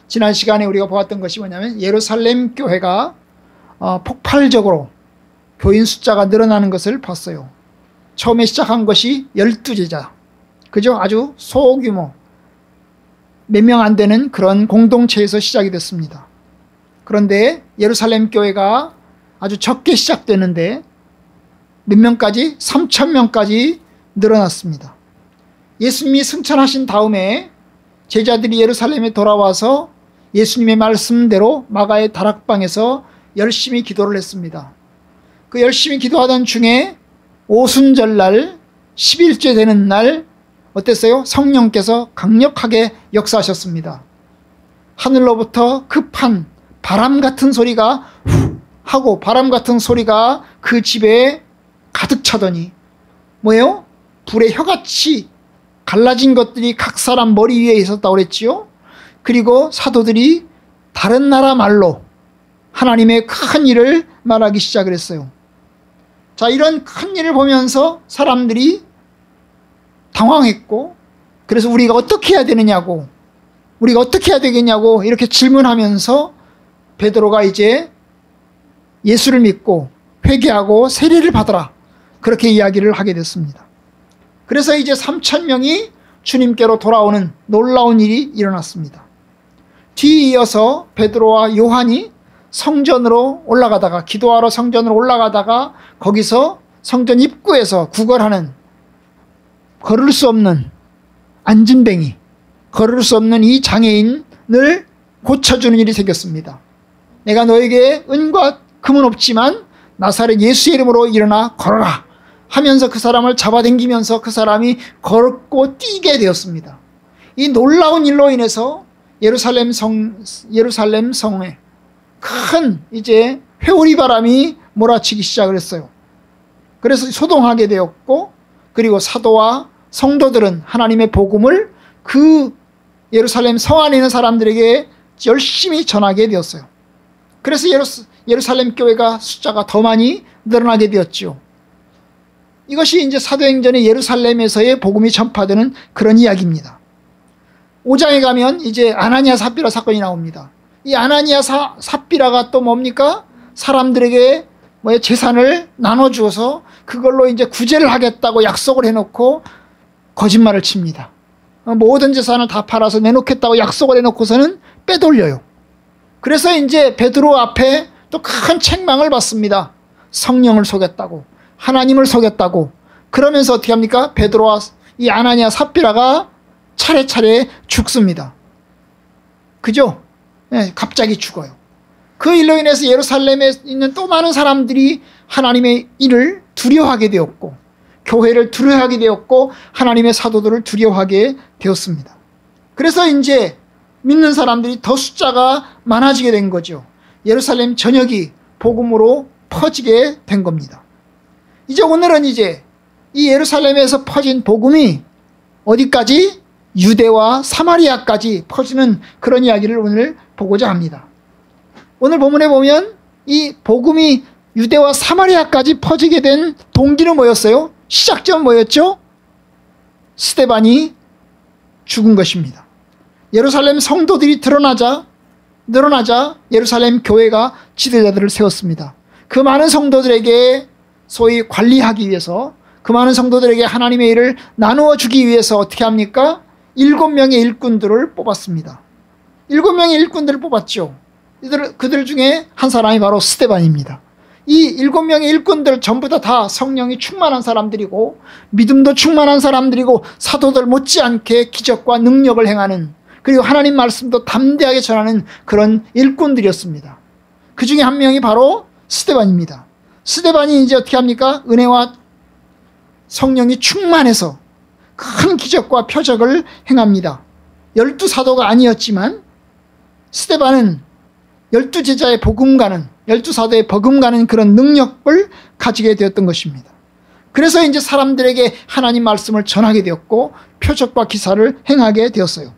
지난 시간에 우리가 보았던 것이 뭐냐면 예루살렘 교회가 폭발적으로 교인 숫자가 늘어나는 것을 봤어요. 처음에 시작한 것이 12제자. 그죠? 아주 소규모, 몇 명 안 되는 그런 공동체에서 시작이 됐습니다. 그런데 예루살렘 교회가 아주 적게 시작되는데 몇 명까지? 3,000명까지 늘어났습니다. 예수님이 승천하신 다음에 제자들이 예루살렘에 돌아와서 예수님의 말씀대로 마가의 다락방에서 열심히 기도를 했습니다. 그 열심히 기도하던 중에 오순절날 10일째 되는 날 어땠어요? 성령께서 강력하게 역사하셨습니다. 하늘로부터 급한 바람 같은 소리가 후 하고 바람 같은 소리가 그 집에 가득 차더니 뭐예요? 불의 혀같이 갈라진 것들이 각 사람 머리 위에 있었다고 그랬지요. 그리고 사도들이 다른 나라 말로 하나님의 큰 일을 말하기 시작을 했어요. 자, 이런 큰 일을 보면서 사람들이 당황했고, 그래서 우리가 어떻게 해야 되느냐고, 우리가 어떻게 해야 되겠냐고 이렇게 질문하면서 베드로가 이제 예수를 믿고 회개하고 세례를 받아라, 그렇게 이야기를 하게 됐습니다. 그래서 이제 3,000명이 주님께로 돌아오는 놀라운 일이 일어났습니다. 뒤이어서 베드로와 요한이 성전으로 올라가다가, 기도하러 성전으로 올라가다가 거기서 성전 입구에서 구걸하는, 걸을 수 없는 안진뱅이, 걸을 수 없는 이 장애인을 고쳐주는 일이 생겼습니다. 내가 너에게 은과 금은 없지만 나사렛 예수의 이름으로 일어나 걸어라 하면서 그 사람을 잡아당기면서 그 사람이 걷고 뛰게 되었습니다. 이 놀라운 일로 인해서 예루살렘 성에 큰 이제 회오리 바람이 몰아치기 시작을 했어요. 그래서 소동하게 되었고, 그리고 사도와 성도들은 하나님의 복음을 그 예루살렘 성 안에 있는 사람들에게 열심히 전하게 되었어요. 그래서 예루살렘 교회가 숫자가 더 많이 늘어나게 되었죠. 이것이 이제 사도행전의 예루살렘에서의 복음이 전파되는 그런 이야기입니다. 5장에 가면 이제 아나니아 삽비라 사건이 나옵니다. 이 아나니아 삽비라가 또 뭡니까? 사람들에게 재산을 나눠주어서 그걸로 이제 구제를 하겠다고 약속을 해놓고 거짓말을 칩니다. 모든 재산을 다 팔아서 내놓겠다고 약속을 해놓고서는 빼돌려요. 그래서 이제 베드로 앞에 또 큰 책망을 받습니다. 성령을 속였다고, 하나님을 속였다고. 그러면서 어떻게 합니까? 베드로와 이 아나니아 삽비라가 차례차례 죽습니다. 그죠? 네, 갑자기 죽어요. 그 일로 인해서 예루살렘에 있는 또 많은 사람들이 하나님의 일을 두려워하게 되었고, 교회를 두려워하게 되었고, 하나님의 사도들을 두려워하게 되었습니다. 그래서 이제 믿는 사람들이 더 숫자가 많아지게 된 거죠. 예루살렘 전역이 복음으로 퍼지게 된 겁니다. 이제 오늘은 이제 이 예루살렘에서 퍼진 복음이 어디까지? 유대와 사마리아까지 퍼지는 그런 이야기를 오늘 보고자 합니다. 오늘 본문에 보면 이 복음이 유대와 사마리아까지 퍼지게 된 동기는 뭐였어요? 시작점은 뭐였죠? 스데반이 죽은 것입니다. 예루살렘 성도들이 늘어나자 예루살렘 교회가 지도자들을 세웠습니다. 그 많은 성도들에게 소위 관리하기 위해서, 그 많은 성도들에게 하나님의 일을 나누어 주기 위해서 어떻게 합니까? 7명의 일꾼들을 뽑았습니다. 7명의 일꾼들을 뽑았죠. 그들 중에 한 사람이 바로 스데반입니다. 이 7명의 일꾼들 전부 다 성령이 충만한 사람들이고, 믿음도 충만한 사람들이고, 사도들 못지않게 기적과 능력을 행하는, 그리고 하나님 말씀도 담대하게 전하는 그런 일꾼들이었습니다. 그 중에 한 명이 바로 스데반입니다. 스데반이 이제 어떻게 합니까? 은혜와 성령이 충만해서 큰 기적과 표적을 행합니다. 12사도가 아니었지만 스데반은 12제자의 복음가는, 12사도의 복음가는 그런 능력을 가지게 되었던 것입니다. 그래서 이제 사람들에게 하나님 말씀을 전하게 되었고, 표적과 기사를 행하게 되었어요.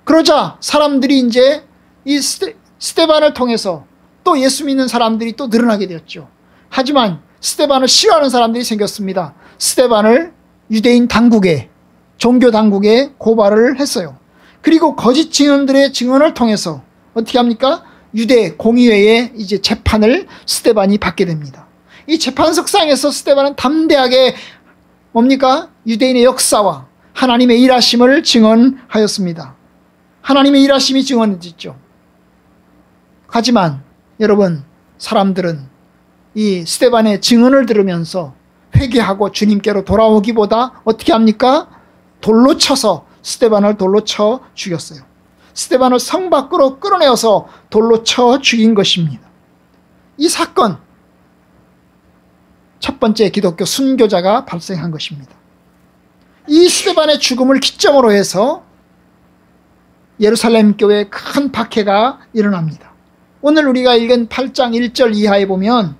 그러자 사람들이 이제 이 스데반을 통해서 또 예수 믿는 사람들이 또 늘어나게 되었죠. 하지만 스데반을 싫어하는 사람들이 생겼습니다. 스데반을 유대인 당국에, 종교 당국에 고발을 했어요. 그리고 거짓 증언들의 증언을 통해서 어떻게 합니까? 유대 공의회의 이제 재판을 스데반이 받게 됩니다. 이 재판석상에서 스데반은 담대하게 뭡니까? 유대인의 역사와 하나님의 일하심을 증언하였습니다. 하나님의 일하심이 증언됐죠. 하지만 여러분, 사람들은 이 스데반의 증언을 들으면서 회개하고 주님께로 돌아오기보다 어떻게 합니까? 돌로 쳐서 스데반을 돌로 쳐 죽였어요. 스데반을 성 밖으로 끌어내어서 돌로 쳐 죽인 것입니다. 이 사건, 첫 번째 기독교 순교자가 발생한 것입니다. 이 스데반의 죽음을 기점으로 해서 예루살렘 교회에 큰 박해가 일어납니다. 오늘 우리가 읽은 8장 1절 이하에 보면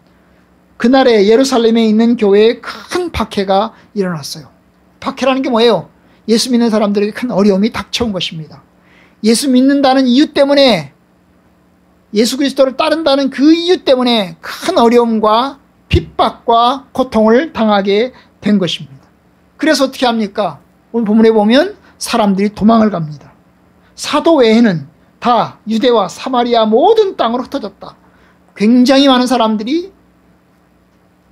그날에 예루살렘에 있는 교회에 큰 박해가 일어났어요. 박해라는 게 뭐예요? 예수 믿는 사람들에게 큰 어려움이 닥쳐온 것입니다. 예수 믿는다는 이유 때문에, 예수 그리스도를 따른다는 그 이유 때문에 큰 어려움과 핍박과 고통을 당하게 된 것입니다. 그래서 어떻게 합니까? 오늘 본문에 보면 사람들이 도망을 갑니다. 사도 외에는 다 유대와 사마리아 모든 땅으로 흩어졌다. 굉장히 많은 사람들이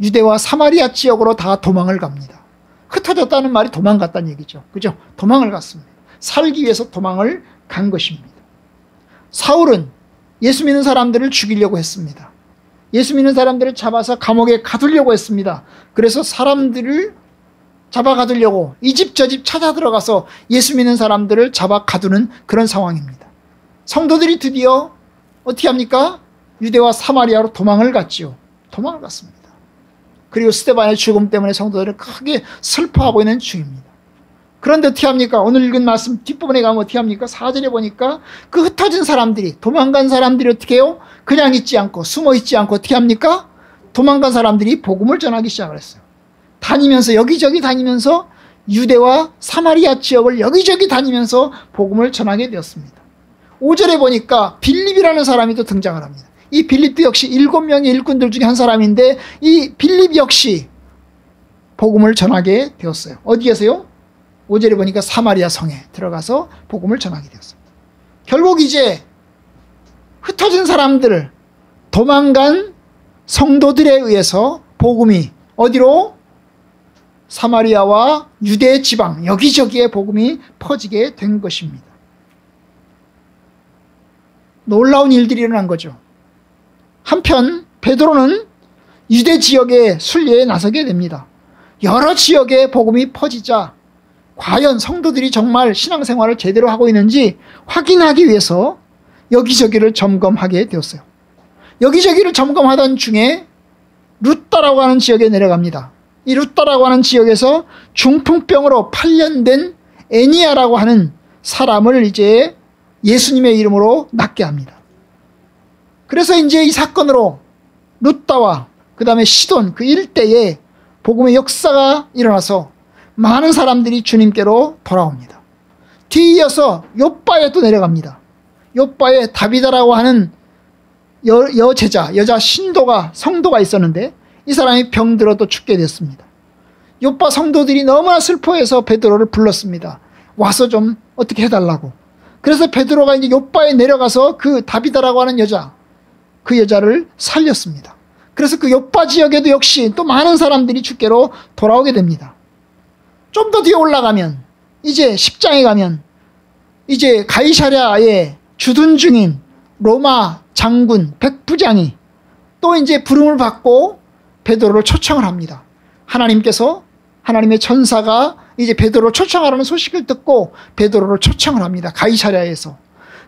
유대와 사마리아 지역으로 다 도망을 갑니다. 흩어졌다는 말이 도망갔다는 얘기죠. 그죠? 도망을 갔습니다. 살기 위해서 도망을 간 것입니다. 사울은 예수 믿는 사람들을 죽이려고 했습니다. 예수 믿는 사람들을 잡아서 감옥에 가두려고 했습니다. 그래서 사람들을 잡아 가두려고 이 집 저 집 찾아 들어가서 예수 믿는 사람들을 잡아 가두는 그런 상황입니다. 성도들이 드디어 어떻게 합니까? 유대와 사마리아로 도망을 갔지요. 도망을 갔습니다. 그리고 스데반의 죽음 때문에 성도들은 크게 슬퍼하고 있는 중입니다. 그런데 어떻게 합니까? 오늘 읽은 말씀 뒷부분에 가면 어떻게 합니까? 4절에 보니까 그 흩어진 사람들이, 도망간 사람들이 어떻게 해요? 그냥 있지 않고 숨어 있지 않고 어떻게 합니까? 도망간 사람들이 복음을 전하기 시작을 했어요. 다니면서, 여기저기 다니면서 유대와 사마리아 지역을 여기저기 다니면서 복음을 전하게 되었습니다. 5절에 보니까 빌립이라는 사람이 또 등장을 합니다. 이 빌립도 역시 7명의 일꾼들 중에 한 사람인데 이 빌립 역시 복음을 전하게 되었어요. 어디에서요? 5절에 보니까 사마리아 성에 들어가서 복음을 전하게 되었습니다. 결국 이제 흩어진 사람들, 도망간 성도들에 의해서 복음이 어디로? 사마리아와 유대 지방 여기저기에 복음이 퍼지게 된 것입니다. 놀라운 일들이 일어난 거죠. 한편 베드로는 유대 지역의 순례에 나서게 됩니다. 여러 지역에 복음이 퍼지자 과연 성도들이 정말 신앙생활을 제대로 하고 있는지 확인하기 위해서 여기저기를 점검하게 되었어요. 여기저기를 점검하던 중에 루따라고 하는 지역에 내려갑니다. 이 루따라고 하는 지역에서 중풍병으로 8년 된 애니아라고 하는 사람을 이제 예수님의 이름으로 낫게 합니다. 그래서 이제 이 사건으로 루따와 그 다음에 시돈 그 일대에 복음의 역사가 일어나서 많은 사람들이 주님께로 돌아옵니다. 뒤이어서 욥바에 또 내려갑니다. 욥바에 다비다라고 하는 여제자, 여자 성도가 있었는데 이 사람이 병들어 또 죽게 됐습니다. 욥바 성도들이 너무나 슬퍼해서 베드로를 불렀습니다. 와서 좀 어떻게 해달라고. 그래서 베드로가 이제 욥바에 내려가서 그 다비다라고 하는 여자, 그 여자를 살렸습니다. 그래서 그 욥바 지역에도 역시 또 많은 사람들이 주께로 돌아오게 됩니다. 좀 더 뒤에 올라가면 이제 10장에 가면 이제 가이사랴에 주둔 중인 로마 장군 백부장이 또 이제 부름을 받고 베드로를 초청을 합니다. 하나님께서, 하나님의 천사가 이제 베드로를 초청하라는 소식을 듣고 베드로를 초청을 합니다. 가이사랴에서.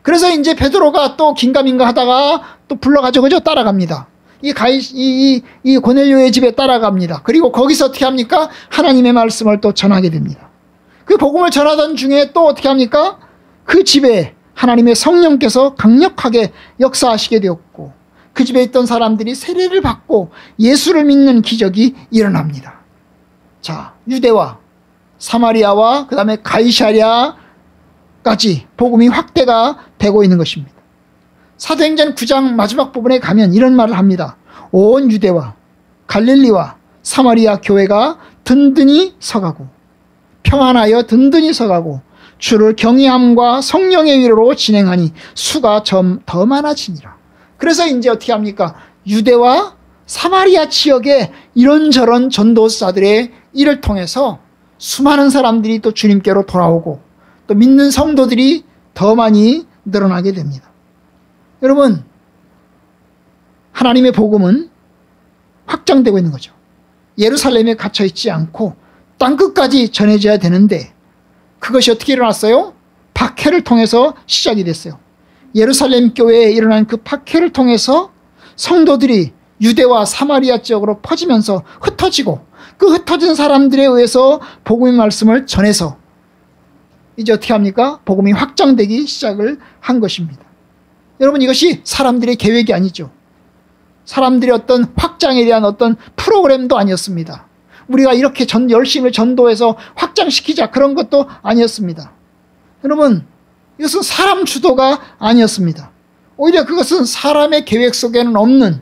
그래서 이제 베드로가 또 긴가민가 하다가 또 불러가지고 그저 따라갑니다. 이 고넬료의 집에 따라갑니다. 그리고 거기서 어떻게 합니까? 하나님의 말씀을 또 전하게 됩니다. 그 복음을 전하던 중에 또 어떻게 합니까? 그 집에 하나님의 성령께서 강력하게 역사하시게 되었고 그 집에 있던 사람들이 세례를 받고 예수를 믿는 기적이 일어납니다. 자, 유대와 사마리아와 그 다음에 가이사랴까지 복음이 확대가 되고 있는 것입니다. 사도행전 9장 마지막 부분에 가면 이런 말을 합니다. 온 유대와 갈릴리와 사마리아 교회가 든든히 서가고 평안하여 든든히 서가고 주를 경외함과 성령의 위로로 진행하니 수가 더 많아지니라. 그래서 이제 어떻게 합니까? 유대와 사마리아 지역에 이런저런 전도사들의 일을 통해서 수많은 사람들이 또 주님께로 돌아오고 또 믿는 성도들이 더 많이 늘어나게 됩니다. 여러분, 하나님의 복음은 확장되고 있는 거죠. 예루살렘에 갇혀있지 않고 땅끝까지 전해져야 되는데 그것이 어떻게 일어났어요? 박해를 통해서 시작이 됐어요. 예루살렘 교회에 일어난 그 박해를 통해서 성도들이 유대와 사마리아 지역으로 퍼지면서 흩어지고 그 흩어진 사람들에 의해서 복음의 말씀을 전해서 이제 어떻게 합니까? 복음이 확장되기 시작을 한 것입니다. 여러분, 이것이 사람들의 계획이 아니죠. 사람들의 어떤 확장에 대한 어떤 프로그램도 아니었습니다. 우리가 이렇게 열심히 전도해서 확장시키자 그런 것도 아니었습니다. 여러분, 이것은 사람 주도가 아니었습니다. 오히려 그것은 사람의 계획 속에는 없는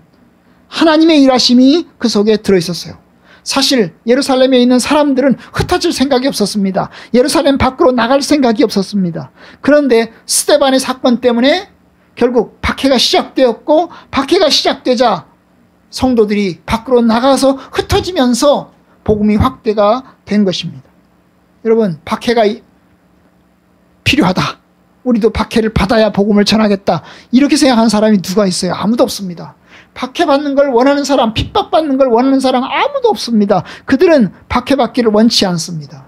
하나님의 일하심이 그 속에 들어있었어요. 사실 예루살렘에 있는 사람들은 흩어질 생각이 없었습니다. 예루살렘 밖으로 나갈 생각이 없었습니다. 그런데 스데반의 사건 때문에 결국 박해가 시작되었고 박해가 시작되자 성도들이 밖으로 나가서 흩어지면서 복음이 확대가 된 것입니다. 여러분, 박해가 필요하다. 우리도 박해를 받아야 복음을 전하겠다. 이렇게 생각하는 사람이 누가 있어요? 아무도 없습니다. 박해받는 걸 원하는 사람, 핍박받는 걸 원하는 사람 아무도 없습니다. 그들은 박해받기를 원치 않습니다.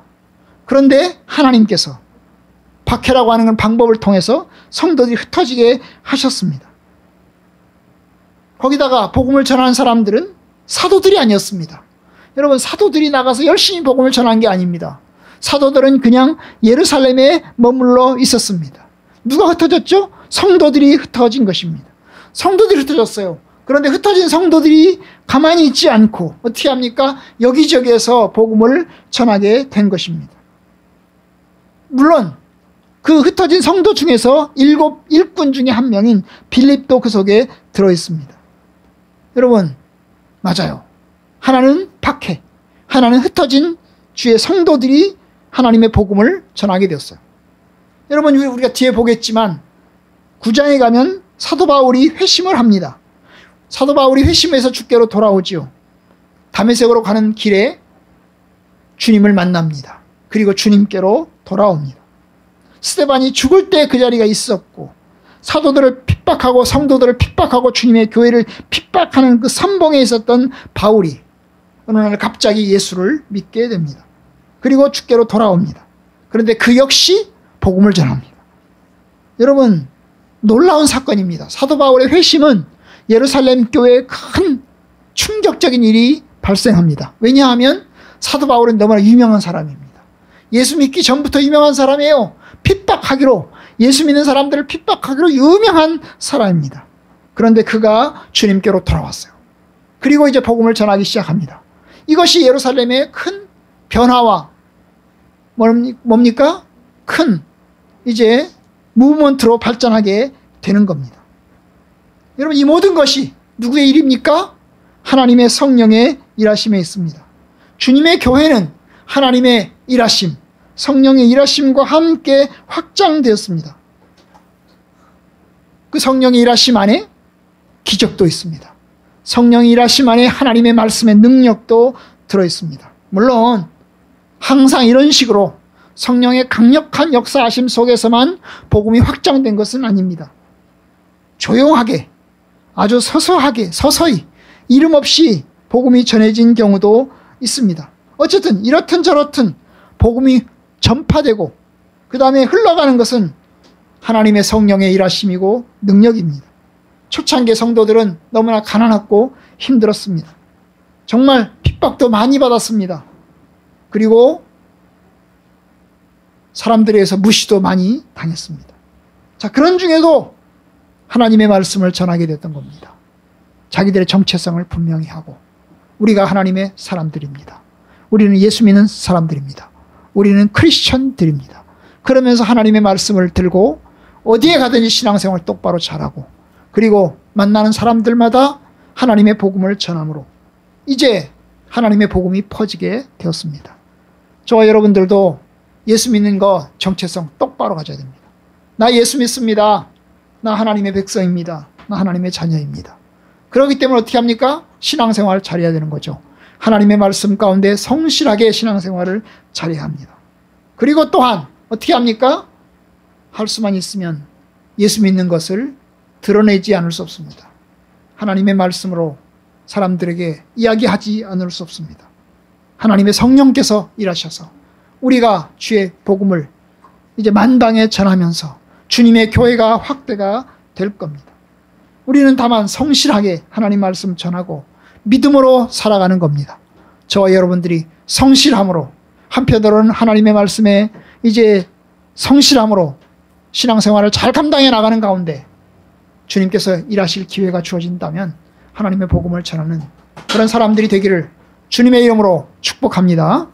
그런데 하나님께서 박해라고 하는 건 방법을 통해서 성도들이 흩어지게 하셨습니다. 거기다가 복음을 전하는 사람들은 사도들이 아니었습니다. 여러분, 사도들이 나가서 열심히 복음을 전한 게 아닙니다. 사도들은 그냥 예루살렘에 머물러 있었습니다. 누가 흩어졌죠? 성도들이 흩어진 것입니다. 성도들이 흩어졌어요. 그런데 흩어진 성도들이 가만히 있지 않고 어떻게 합니까? 여기저기에서 복음을 전하게 된 것입니다. 물론 그 흩어진 성도 중에서 7 일꾼 중에 한 명인 빌립도 그 속에 들어있습니다. 여러분, 맞아요. 하나는 박해, 하나는 흩어진 주의 성도들이 하나님의 복음을 전하게 되었어요. 여러분, 우리가 뒤에 보겠지만 9장에 가면 사도 바울이 회심을 합니다. 사도 바울이 회심해서 주께로 돌아오지요. 다메섹으로 가는 길에 주님을 만납니다. 그리고 주님께로 돌아옵니다. 스데반이 죽을 때 그 자리가 있었고 사도들을 핍박하고 성도들을 핍박하고 주님의 교회를 핍박하는 그 선봉에 있었던 바울이 어느 날 갑자기 예수를 믿게 됩니다. 그리고 주께로 돌아옵니다. 그런데 그 역시 복음을 전합니다. 여러분, 놀라운 사건입니다. 사도 바울의 회심은 예루살렘 교회에 큰 충격적인 일이 발생합니다. 왜냐하면 사도 바울은 너무나 유명한 사람입니다. 예수 믿기 전부터 유명한 사람이에요. 핍박하기로, 예수 믿는 사람들을 핍박하기로 유명한 사람입니다. 그런데 그가 주님께로 돌아왔어요. 그리고 이제 복음을 전하기 시작합니다. 이것이 예루살렘의 큰 변화와 뭡니까? 큰 이제 무브먼트로 발전하게 되는 겁니다. 여러분, 이 모든 것이 누구의 일입니까? 하나님의 성령의 일하심에 있습니다. 주님의 교회는 하나님의 일하심, 성령의 일하심과 함께 확장되었습니다. 그 성령의 일하심 안에 기적도 있습니다. 성령의 일하심 안에 하나님의 말씀의 능력도 들어있습니다. 물론 항상 이런 식으로 성령의 강력한 역사하심 속에서만 복음이 확장된 것은 아닙니다. 조용하게, 아주 서서하게, 서서히 이름 없이 복음이 전해진 경우도 있습니다. 어쨌든 이렇든 저렇든 복음이 전파되고 그 다음에 흘러가는 것은 하나님의 성령의 일하심이고 능력입니다. 초창기 성도들은 너무나 가난했고 힘들었습니다. 정말 핍박도 많이 받았습니다. 그리고 사람들에 의해서 무시도 많이 당했습니다. 자, 그런 중에도 하나님의 말씀을 전하게 됐던 겁니다. 자기들의 정체성을 분명히 하고 우리가 하나님의 사람들입니다. 우리는 예수 믿는 사람들입니다. 우리는 크리스천들입니다. 그러면서 하나님의 말씀을 들고 어디에 가든지 신앙생활 똑바로 잘하고 그리고 만나는 사람들마다 하나님의 복음을 전함으로 이제 하나님의 복음이 퍼지게 되었습니다. 저와 여러분들도 예수 믿는 거 정체성 똑바로 가져야 됩니다. 나 예수 믿습니다. 나 하나님의 백성입니다. 나 하나님의 자녀입니다. 그렇기 때문에 어떻게 합니까? 신앙생활을 잘해야 되는 거죠. 하나님의 말씀 가운데 성실하게 신앙생활을 잘해야 합니다. 그리고 또한 어떻게 합니까? 할 수만 있으면 예수 믿는 것을 드러내지 않을 수 없습니다. 하나님의 말씀으로 사람들에게 이야기하지 않을 수 없습니다. 하나님의 성령께서 일하셔서 우리가 주의 복음을 이제 만방에 전하면서 주님의 교회가 확대가 될 겁니다. 우리는 다만 성실하게 하나님 말씀 전하고 믿음으로 살아가는 겁니다. 저와 여러분들이 성실함으로, 한편으로는 하나님의 말씀에 이제 성실함으로 신앙생활을 잘 감당해 나가는 가운데 주님께서 일하실 기회가 주어진다면 하나님의 복음을 전하는 그런 사람들이 되기를 주님의 이름으로 축복합니다.